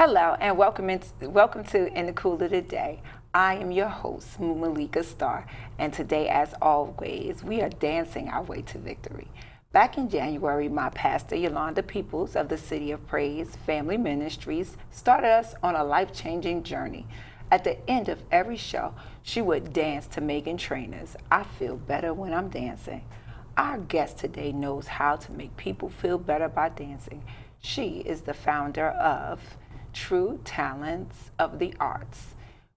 Hello and welcome to In the Cooler Today. I am your host, Malika Staar, and today, as always, we are dancing our way to victory. Back in January, my pastor, Yolanda Peoples of the City of Praise Family Ministries, started us on a life-changing journey. At the end of every show, she would dance to Megan Trainor's I Feel Better When I'm Dancing. Our guest today knows how to make people feel better by dancing. She is the founder of True Talents of the Arts.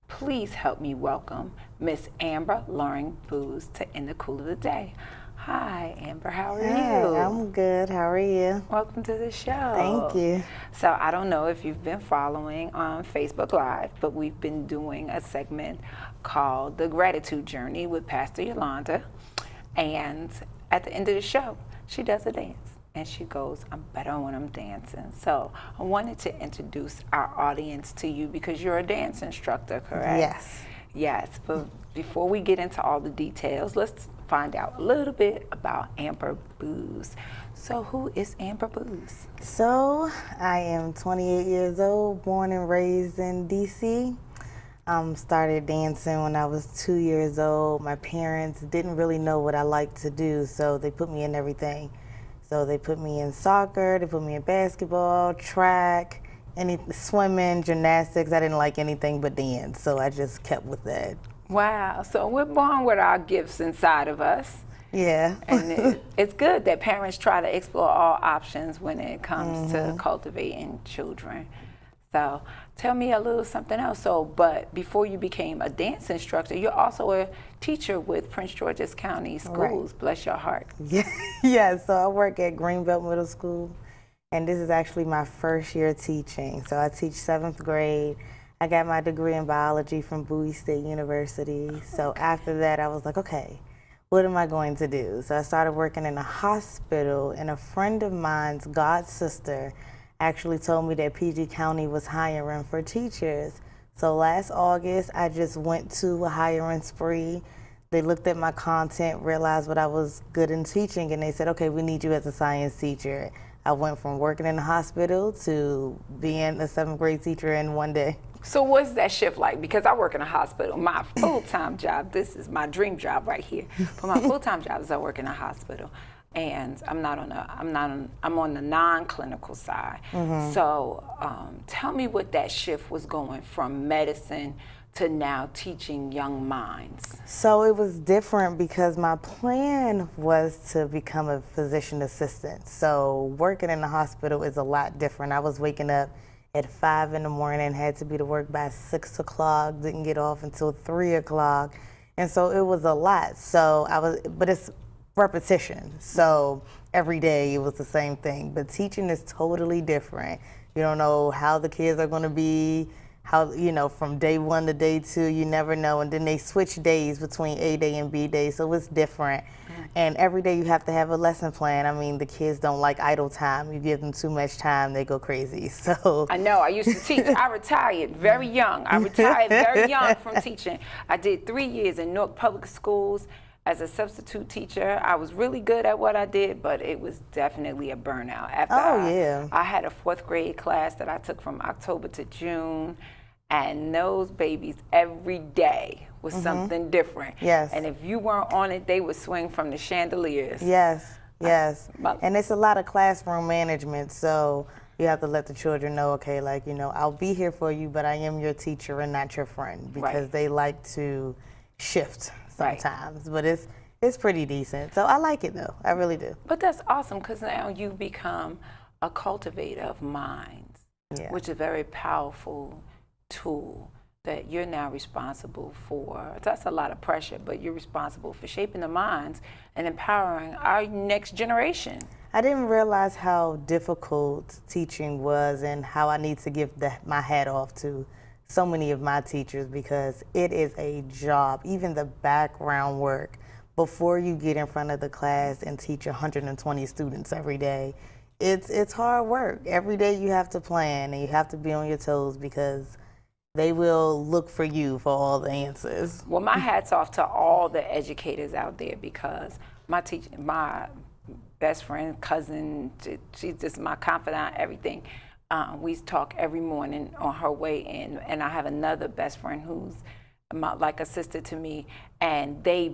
Please help me welcome Miss Amber Loring Booz to In the Cool of the Day. Hi, Amber. How are you? I'm good. How are you? Welcome to the show. Thank you. So I don't know if you've been following on Facebook Live, but we've been doing a segment called The Gratitude Journey with Pastor Yolanda. And at the end of the show, she does a dance. And she goes, I'm better when I'm dancing. So I wanted to introduce our audience to you because you're a dance instructor, correct? Yes. Yes, but before we get into all the details, let's find out a little bit about Amber Booz. So who is Amber Booz? So I am 28 years old, born and raised in DC. Started dancing when I was 2 years old. My parents didn't really know what I liked to do, so they put me in everything. So they put me in soccer, they put me in basketball, track, swimming, gymnastics. I didn't like anything but dance, so I just kept with that. Wow, so we're born with our gifts inside of us. Yeah. And it's good that parents try to explore all options when it comes to cultivating children. So tell me a little something else. But before you became a dance instructor, you're also a teacher with Prince George's County Schools. Right. Bless your heart. Yeah, so I work at Greenbelt Middle School, and this is actually my first year teaching. So I teach 7th grade. I got my degree in biology from Bowie State University. So after that, I was like, okay, what am I going to do? So I started working in a hospital, and a friend of mine's god sister actually told me that PG County was hiring for teachers. So last August, I just went to a hiring spree. They looked at my content, realized what I was good in teaching, and they said, okay, we need you as a science teacher. I went from working in the hospital to being a 7th grade teacher in one day. So what's that shift like? Because I work in a hospital. My full-time job, this is my dream job right here. But my full-time job is I work in a hospital. And I'm on the non-clinical side. So tell me what that shift was going from medicine to now teaching young minds. So it was different because my plan was to become a physician assistant. So working in the hospital is a lot different. I was waking up at 5 in the morning, had to be to work by 6 o'clock, didn't get off until 3 o'clock. And so it was a lot. But it's repetition. So every day it was the same thing. But teaching is totally different. You don't know how the kids are going to be, from day 1 to day 2, you never know. And then they switch days between A day and B day, so it's different. And every day you have to have a lesson plan. I mean, the kids don't like idle time. You give them too much time, they go crazy. So I know, I used to teach. I retired very young. I retired very young from teaching. I did 3 years in Newark Public Schools as a substitute teacher. I was really good at what I did, but it was definitely a burnout. I had a 4th grade class that I took from October to June, and those babies every day was something different. Yes. And if you weren't on it, they would swing from the chandeliers. Yes. And it's a lot of classroom management, so you have to let the children know, okay, I'll be here for you, but I am your teacher and not your friend, because they like to shift sometimes, but it's pretty decent. So I like it though, I really do. But that's awesome, because now you become a cultivator of minds, which is a very powerful tool that you're now responsible for. That's a lot of pressure, but you're responsible for shaping the minds and empowering our next generation. I didn't realize how difficult teaching was and how I need to give my hat off to so many of my teachers, because it is a job, even the background work before you get in front of the class and teach 120 students every day. It's hard work. Every day you have to plan and you have to be on your toes, because they will look for you for all the answers. Well, my hat's off to all the educators out there, because my best friend, cousin, she's just my confidant, everything. We talk every morning on her way in, and I have another best friend who's like a sister to me, and they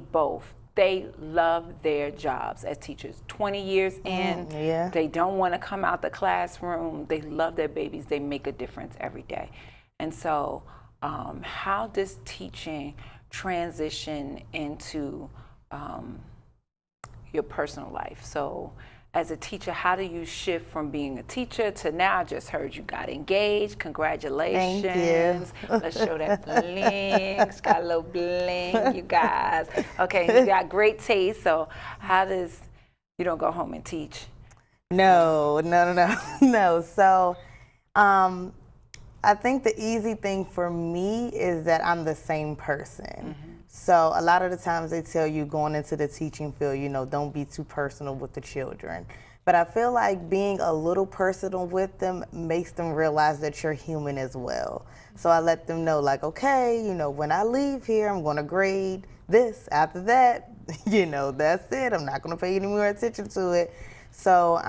love their jobs as teachers. 20 years in, Yeah. they don't want to come out the classroom. They love their babies. They make a difference every day. And so how does teaching transition into your personal life? So as a teacher, how do you shift from being a teacher to now? I just heard you got engaged. Congratulations. Thank you. Let's show that bling. She's got a little bling, you guys. Okay, you got great taste. So how does, you don't go home and teach? No. No. So I think the easy thing for me is that I'm the same person. So a lot of the times they tell you going into the teaching field, you know, don't be too personal with the children. But I feel like being a little personal with them makes them realize that you're human as well. So I let them know, like, okay, you know, when I leave here, I'm going to grade this. After that, you know, that's it. I'm not going to pay any more attention to it. So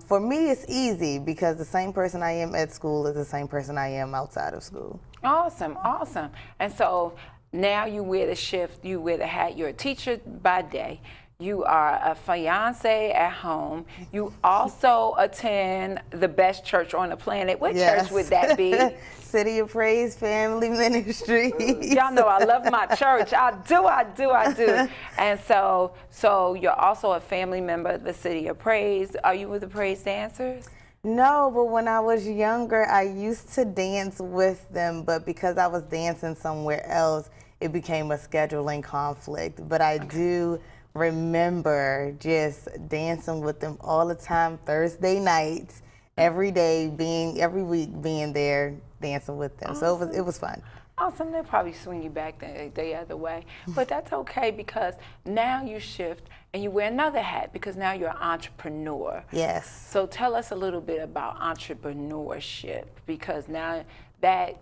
for me, it's easy because the same person I am at school is the same person I am outside of school. Awesome, awesome. And so now you wear the shift, you wear the hat, you're a teacher by day, you are a fiance at home, you also attend the best church on the planet. What church would that be? City of Praise Family Ministry. Y'all know I love my church. I do. And so you're also a family member of the City of Praise. Are you with the Praise Dancers? No, but when I was younger, I used to dance with them, but because I was dancing somewhere else, it became a scheduling conflict. But I do remember just dancing with them all the time, Thursday nights, every week being there dancing with them. Awesome. So it was fun. Awesome. They'll probably swing you back the other way. But that's okay because now you shift and you wear another hat because now you're an entrepreneur. Yes. So tell us a little bit about entrepreneurship because now that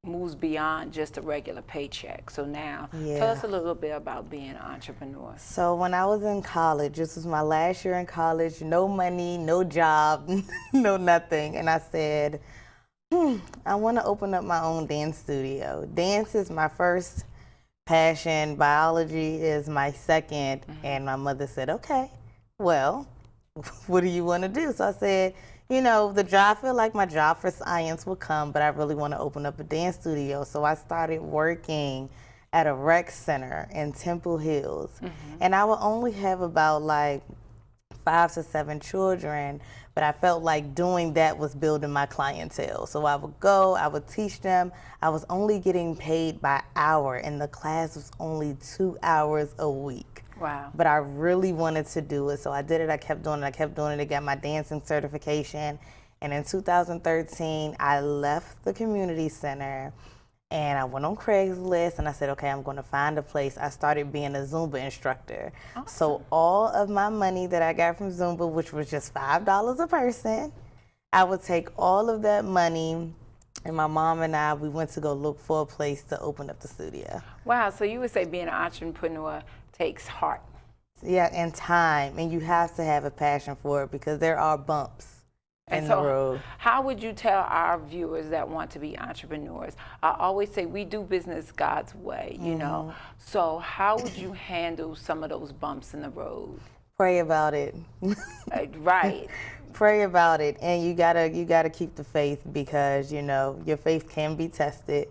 moves beyond just a regular paycheck. So now tell us a little bit about being an entrepreneur. So when I was in college, this was my last year in college, no money, no job, no nothing. And I said, I want to open up my own dance studio. Dance is my first passion. Biology is my second. And my mother said, okay, well, what do you want to do? So I said, you know, I feel like my job for science will come, but I really want to open up a dance studio. So I started working at a rec center in Temple Hills. And I would only have about like 5 to 7 children, but I felt like doing that was building my clientele. So I would go, I would teach them. I was only getting paid by hour, and the class was only 2 hours a week. Wow. But I really wanted to do it, so I did it. I kept doing it. I got my dancing certification. And in 2013, I left the community center, and I went on Craigslist, and I said, okay, I'm going to find a place. I started being a Zumba instructor. Awesome. So all of my money that I got from Zumba, which was just $5 a person, I would take all of that money, and my mom and I, we went to go look for a place to open up the studio. Wow, so you would say being an entrepreneur takes heart. Yeah, and time, and you have to have a passion for it because there are bumps in the road. How would you tell our viewers that want to be entrepreneurs? I always say we do business God's way, you know. So how would you handle some of those bumps in the road? Pray about it. Right. Pray about it, and you gotta keep the faith because you know your faith can be tested.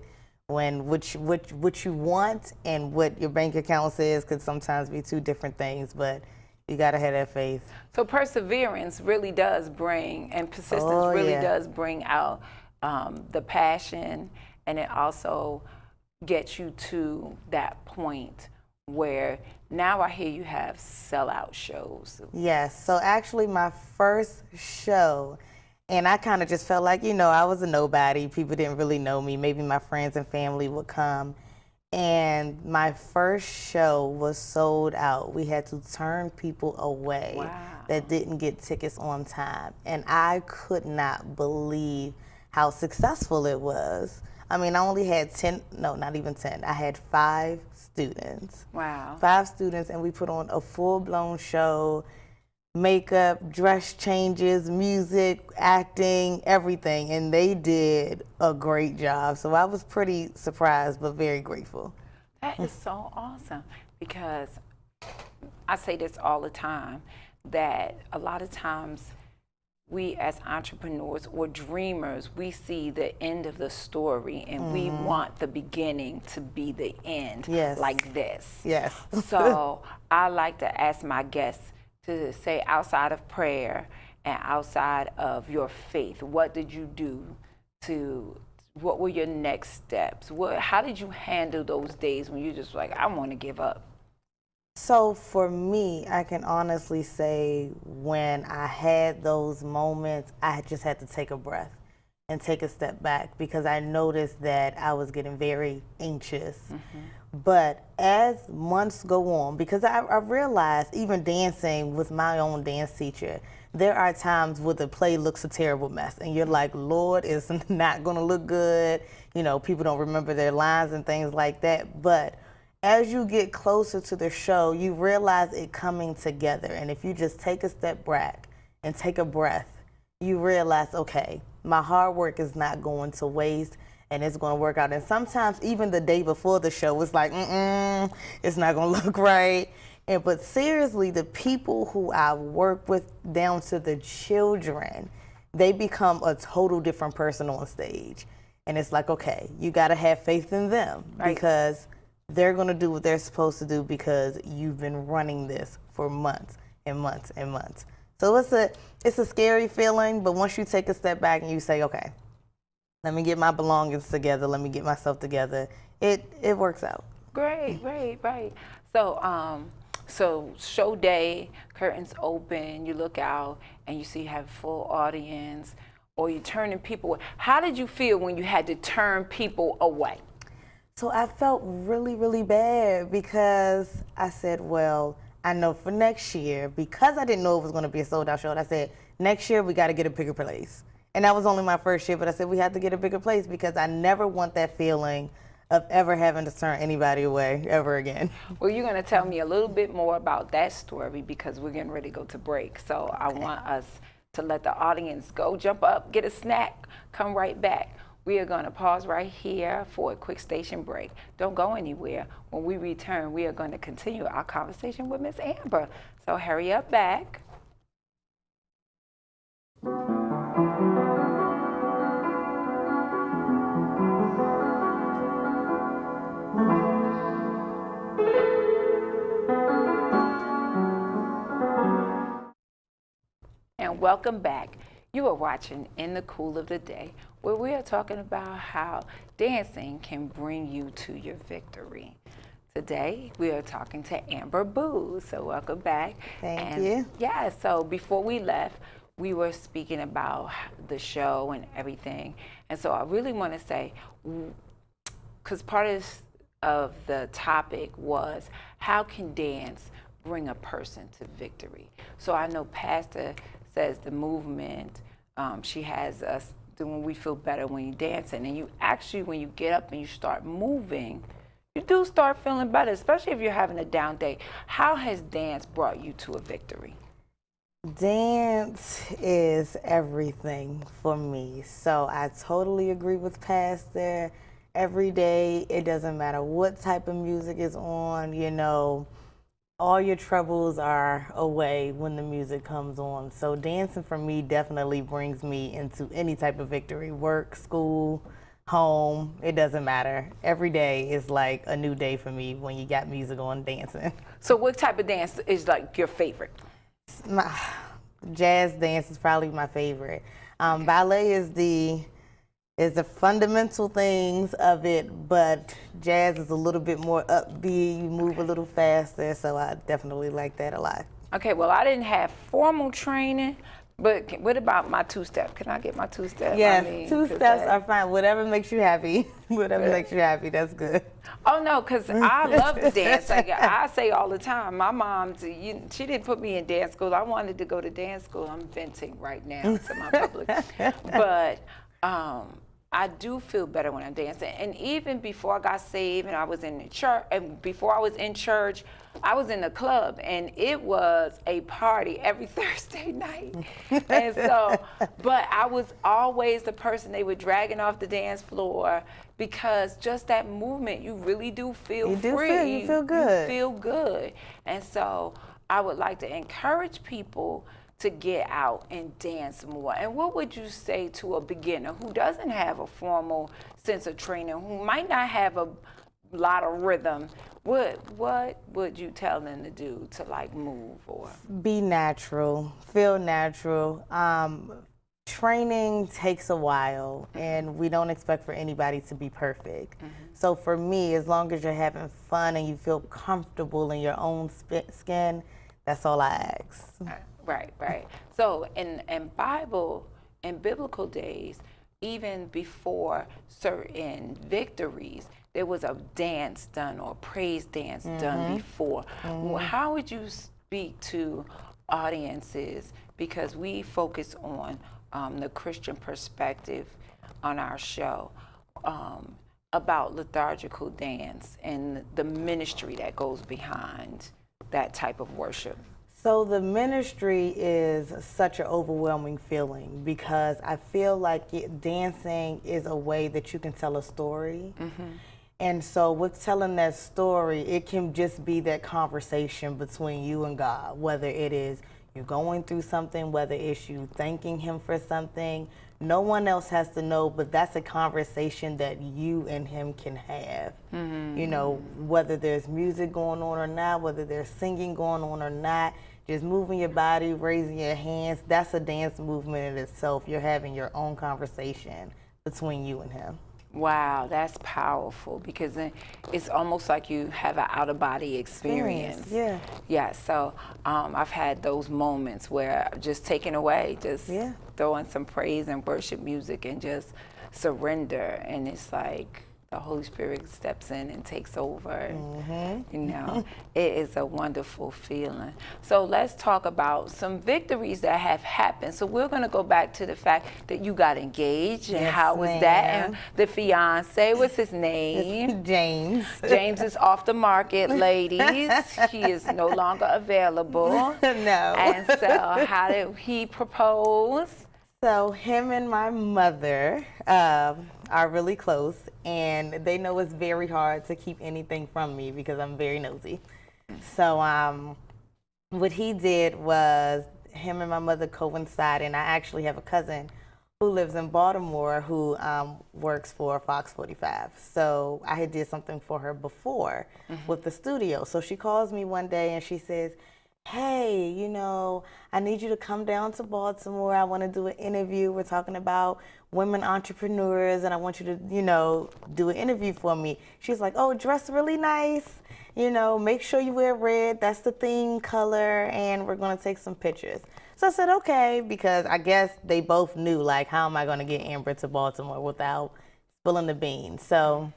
When what you want and what your bank account says could sometimes be two different things, but you gotta have that faith. So perseverance really does bring, and persistence really does bring out the passion, and it also gets you to that point where now I hear you have sellout shows. Yes, so actually my first show, and I kind of just felt like, you know, I was a nobody. People didn't really know me. Maybe my friends and family would come. And my first show was sold out. We had to turn people away that didn't get tickets on time. And I could not believe how successful it was. I mean, I only had 10, no, not even 10. I had 5 students. Wow. 5 students, and we put on a full-blown show. makeup, dress changes, music, acting, everything, and they did a great job. So I was pretty surprised, but very grateful. That is so awesome, because I say this all the time, that a lot of times we as entrepreneurs or dreamers, we see the end of the story and we want the beginning to be the end, Yes. like this. Yes. So I like to ask my guests to say, outside of prayer and outside of your faith, what did you do what were your next steps? How did you handle those days when you're just like, I want to give up? So for me, I can honestly say when I had those moments, I just had to take a breath and take a step back, because I noticed that I was getting very anxious. But as months go on, because I realized, even dancing with my own dance teacher, there are times where the play looks a terrible mess and you're like, Lord, it's not gonna look good. You know, people don't remember their lines and things like that. But as you get closer to the show, you realize it coming together. And if you just take a step back and take a breath, you realize, okay, my hard work is not going to waste and it's going to work out. And sometimes even the day before the show, it's like, it's not going to look right. But seriously, the people who I work with, down to the children, they become a total different person on stage. And it's like, okay, you got to have faith in them, right? Because they're going to do what they're supposed to do, because you've been running this for months and months and months. So it's a scary feeling, but once you take a step back and you say, okay, let me get my belongings together, let me get myself together, it works out. Great. So show day, curtains open, you look out and you see you have full audience, or you're turning people away. How did you feel when you had to turn people away? So I felt really, really bad, because I said, well, I know for next year, because I didn't know it was going to be a sold out show, I said, next year we got to get a bigger place. And that was only my first year, but I said we had to get a bigger place, because I never want that feeling of ever having to turn anybody away ever again. Well, you're going to tell me a little bit more about that story, because we're getting ready to go to break. So okay. I want us to let the audience go, jump up, get a snack, come right back. We are going to pause right here for a quick station break. Don't go anywhere. When we return, we are going to continue our conversation with Miss Amber. So hurry up back. And welcome back. You are watching In the Cool of the Day, where we are talking about how dancing can bring you to your victory. Today, we are talking to Amber Booz. So welcome back. Thank you. Yeah, so before we left, we were speaking about the show and everything. And so I really want to say, because part of the topic was, how can dance bring a person to victory? So I know Pastor says the movement, she has us doing We Feel Better When You're Dancing. And you actually, when you get up and you start moving, you do start feeling better, especially if you're having a down day. How has dance brought you to a victory? Dance is everything for me. So I totally agree with Pastor. Every day, it doesn't matter what type of music is on, you know, all your troubles are away when the music comes on. So dancing for me definitely brings me into any type of victory. Work, school, home, it doesn't matter. Every day is like a new day for me when you got music on, dancing. So what type of dance is like your favorite? Jazz dance is probably my favorite. Ballet is the fundamental things of it, but jazz is a little bit more upbeat, you move a little faster, so I definitely like that a lot. Okay, well, I didn't have formal training, but what about my two-step? Can I get my two-step? Yes, two steps are fine. Whatever makes you happy. Whatever makes you happy, that's good. Oh, no, because I love to dance. Like I say all the time, my mom, she didn't put me in dance school. I wanted to go to dance school. I'm venting right now to my public. But I do feel better when I'm dancing. And even before I got saved and I was in the church, and before I was in church, I was in the club, and it was a party every Thursday night. And so, but I was always the person they were dragging off the dance floor, because just that movement, you really do feel free. You feel good. You feel good. And so I would like to encourage people to get out and dance more. And what would you say to a beginner who doesn't have a formal sense of training, who might not have a lot of rhythm? What would you tell them to do to like move or? Be natural, feel natural. Training takes a while, and we don't expect for anybody to be perfect. So for me, as long as you're having fun and you feel comfortable in your own skin, that's all I ask. Right. So in biblical days, even before certain victories, there was a dance done or a praise dance done before. How would you speak to audiences, because we focus on the Christian perspective on our show, about liturgical dance and the ministry that goes behind that type of worship? So the ministry is such an overwhelming feeling, because I feel like dancing is a way that you can tell a story. And so with telling that story, it can just be that conversation between you and God, whether it is you going through something, whether it's you thanking him for something. No one else has to know, but that's a conversation that you and him can have. You know, whether there's music going on or not, whether there's singing going on or not, just moving your body, raising your hands, that's a dance movement in itself. You're having your own conversation between you and him. Wow, that's powerful, because then it's almost like you have an out-of-body experience. Yeah, so I've had those moments where just taken away, just throwing some praise and worship music and just surrender, and it's like the Holy Spirit steps in and takes over. You know, it is a wonderful feeling. So let's talk about some victories that have happened. So we're going to go back to the fact that you got engaged, and how was that? And the fiance, what's his name? James. James is off the market, ladies. He is no longer available. No. And so how did he propose? So him and my mother are really close, and they know it's very hard to keep anything from me because I'm very nosy. So what he did was, him and my mother coincided, and I actually have a cousin who lives in Baltimore who works for Fox 45. So I had did something for her before with the studio. So she calls me one day and she says, hey, you know, I need you to come down to Baltimore. I want to do an interview. We're talking about women entrepreneurs, and I want you to, you know, do an interview for me. She's like, oh, dress really nice. You know, make sure you wear red. That's the theme color, and we're going to take some pictures. So I said, okay, because I guess they both knew, like, how am I going to get Amber to Baltimore without spilling the beans? So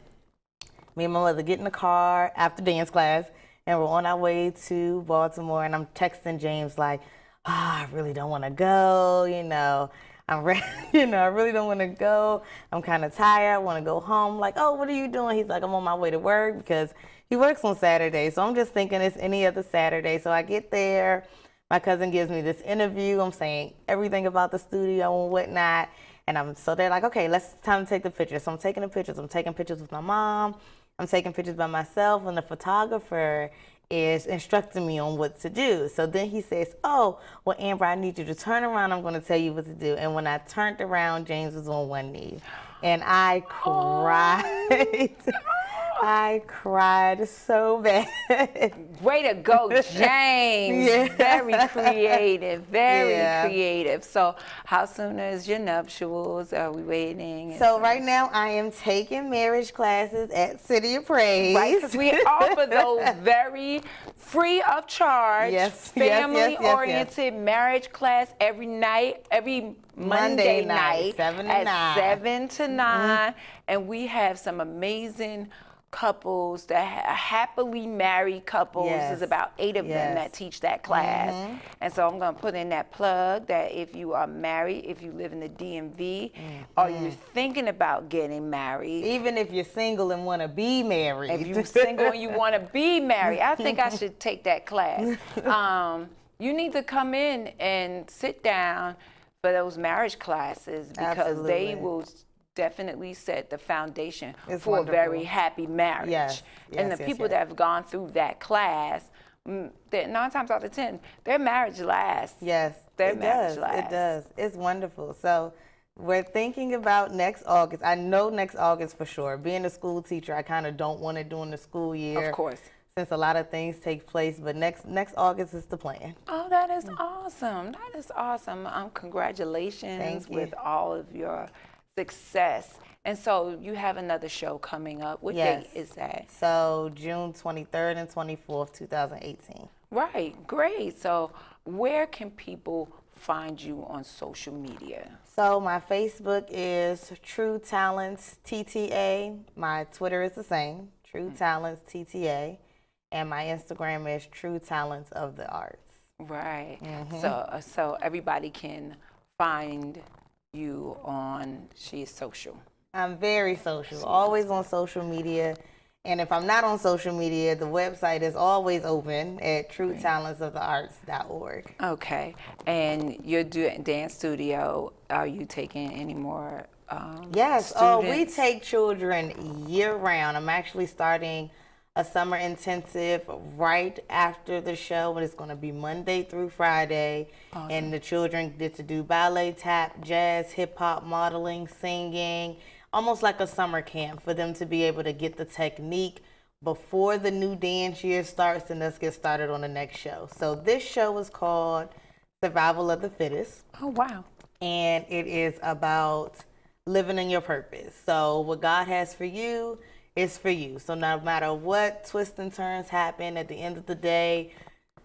me and my mother get in the car after dance class, and we're on our way to Baltimore, and I'm texting James like, I really don't want to go, you know. I'm ready, you know, I really don't want to go. I'm kind of tired. I want to go home. Like, oh, what are you doing? He's like, I'm on my way to work, because he works on Saturday. So I'm just thinking it's any other Saturday. So I get there. My cousin gives me this interview. I'm saying everything about the studio and whatnot. And so they're like, okay, time to take the pictures. So I'm taking the pictures. I'm taking pictures with my mom. I'm taking pictures by myself, and the photographer is instructing me on what to do. So then he says, oh, well, Amber, I need you to turn around. I'm going to tell you what to do. And when I turned around, James was on one knee, and I cried. I cried so bad. Way to go, James. Very creative, very creative. So how soon is your nuptials? Are we waiting? So right now I am taking marriage classes at City of Praise. Right, because we offer those very free of charge, family-oriented marriage class every night, every Monday night 7 to at 9. 7 to 9. And we have some amazing couples that happily married couples. Yes. There's about 8 of them that teach that class. And so I'm going to put in that plug that if you are married, if you live in the DMV, or you're thinking about getting married. Even if you're single and want to be married. If you're single and you want to be married, I think I should take that class. You need to come in and sit down for those marriage classes because they will definitely set the foundation for a very happy marriage. Yes. And the people that have gone through that class, 9 times out of 10, their marriage lasts. Yes, Their it marriage does. lasts. It does. It's wonderful. So we're thinking about next August. I know next August for sure. Being a school teacher, I kind of don't want it during the school year. Of course. Since a lot of things take place, but next August is the plan. Oh, that is awesome. That is awesome. Congratulations Thank you. with all of your success. And so you have another show coming up. What date is that? So June 23rd and 24th, 2018. Right, great. So where can people find you on social media? So my Facebook is True Talents TTA. My Twitter is the same, True Talents TTA. And my Instagram is True Talents of the Arts. Right. So everybody can find you on, she's social. I'm very social, always on social media. And if I'm not on social media, the website is always open at truetalentsofthearts.org. Okay. And your dance studio, are you taking any more Yes. students? Oh, we take children year round. I'm actually starting a summer intensive right after the show, and it's going to be Monday through Friday. Awesome. And the children get to do ballet, tap, jazz, hip hop, modeling, singing, almost like a summer camp for them to be able to get the technique before the new dance year starts and let's get started on the next show. So this show is called Survival of the Fittest. Oh, wow. And it is about living in your purpose. So what God has for you is for you. So no matter what twists and turns happen, at the end of the day,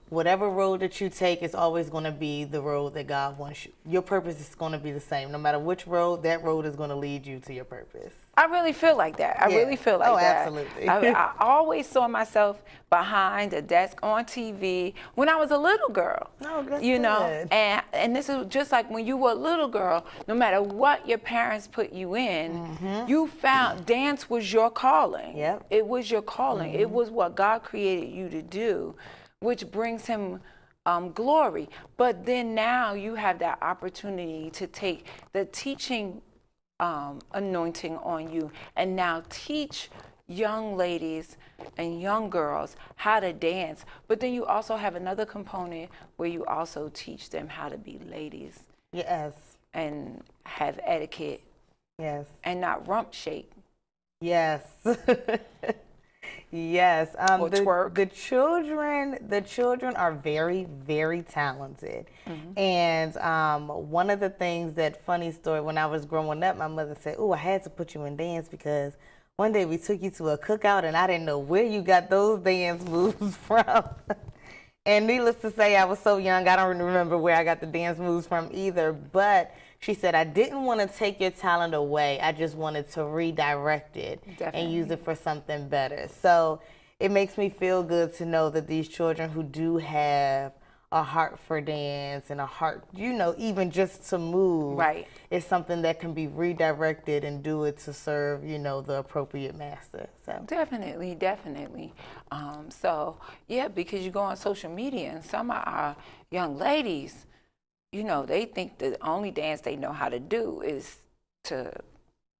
whatever road that you take is always going to be the road that God wants you. Your purpose is going to be the same. No matter which road, that road is going to lead you to your purpose. I really feel like that. I really feel like that. Absolutely. I always saw myself behind a desk on TV when I was a little girl. No, that's you know, good. and this is just like when you were a little girl. No matter what your parents put you in, you found dance was your calling. Yep. It was your calling. It was what God created you to do, which brings Him glory. But then now you have that opportunity to take the teaching anointing on you and now teach young ladies and young girls how to dance. But then you also have another component where you also teach them how to be ladies. Yes. And have etiquette. Yes. And not rump shake. Yes. Yes. Or twerk. The children are very, very talented. And one of the things that, funny story, when I was growing up, my mother said, "Oh, I had to put you in dance because one day we took you to a cookout and I didn't know where you got those dance moves from." And needless to say, I was so young, I don't remember where I got the dance moves from either. But she said, I didn't want to take your talent away. I just wanted to redirect it and use it for something better. So it makes me feel good to know that these children who do have a heart for dance and a heart, you know, even just to move, Right. is something that can be redirected and do it to serve, you know, the appropriate master. So Definitely, definitely. So, yeah, because you go on social media and some of our young ladies, you know, they think the only dance they know how to do is to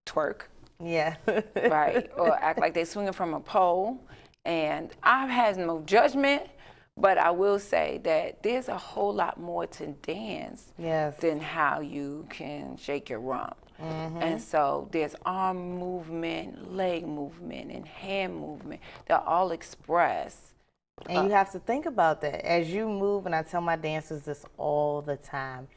twerk, yeah. right? Or act like they're swinging from a pole. And I've had no judgment, but I will say that there's a whole lot more to dance Yes. than how you can shake your rump. And so there's arm movement, leg movement, and hand movement. They're all expressed. And you have to think about that as you move, and I tell my dancers this all the time.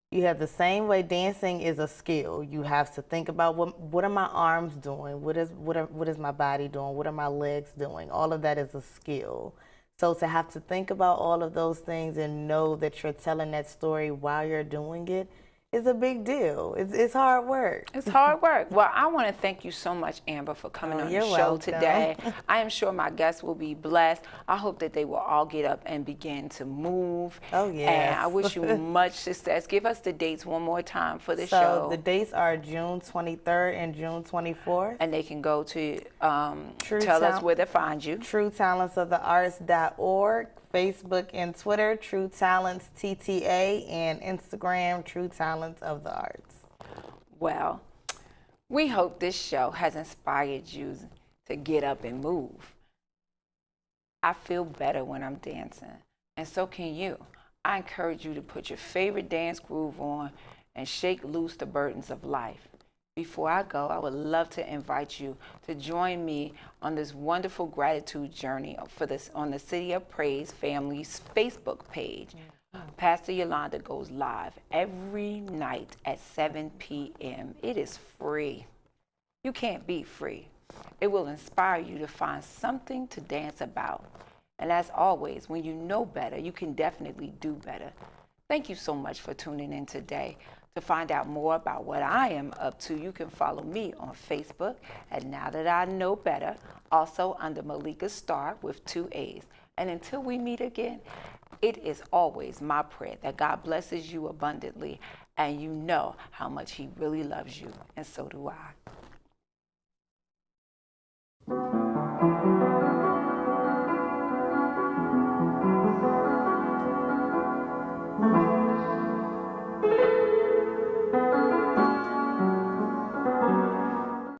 You have the same way dancing is a skill. You have to think about what are my arms doing? What is my body doing? What are my legs doing? All of that is a skill. So to have to think about all of those things and know that you're telling that story while you're doing it It's a big deal. It's hard work. It's hard work. Well, I want to thank you so much, Amber, for coming on the You're show welcome. today. I am sure my guests will be blessed. I hope that they will all get up and begin to move. Oh, yes. And I wish you much success. Give us the dates one more time for the So show. the dates are June 23rd and June 24th. And they can go to, tell us where to find you. TrueTalentsOfTheArts.org, Facebook and Twitter, True Talents TTA, and Instagram, True Talents of the Arts. Well, we hope this show has inspired you to get up and move. I feel better when I'm dancing, and so can you. I encourage you to put your favorite dance groove on and shake loose the burdens of life. Before I go, I would love to invite you to join me on this wonderful gratitude journey on the City of Praise Family's Facebook page. Pastor Yolanda goes live every night at 7 p.m. It is free. You can't be free. It will inspire you to find something to dance about. And as always, when you know better, you can definitely do better. Thank you so much for tuning in today. To find out more about what I am up to, you can follow me on Facebook at Now That I Know Better, also under Malika Staar with 2 A's. And until we meet again, it is always my prayer that God blesses you abundantly and you know how much He really loves you, and so do I.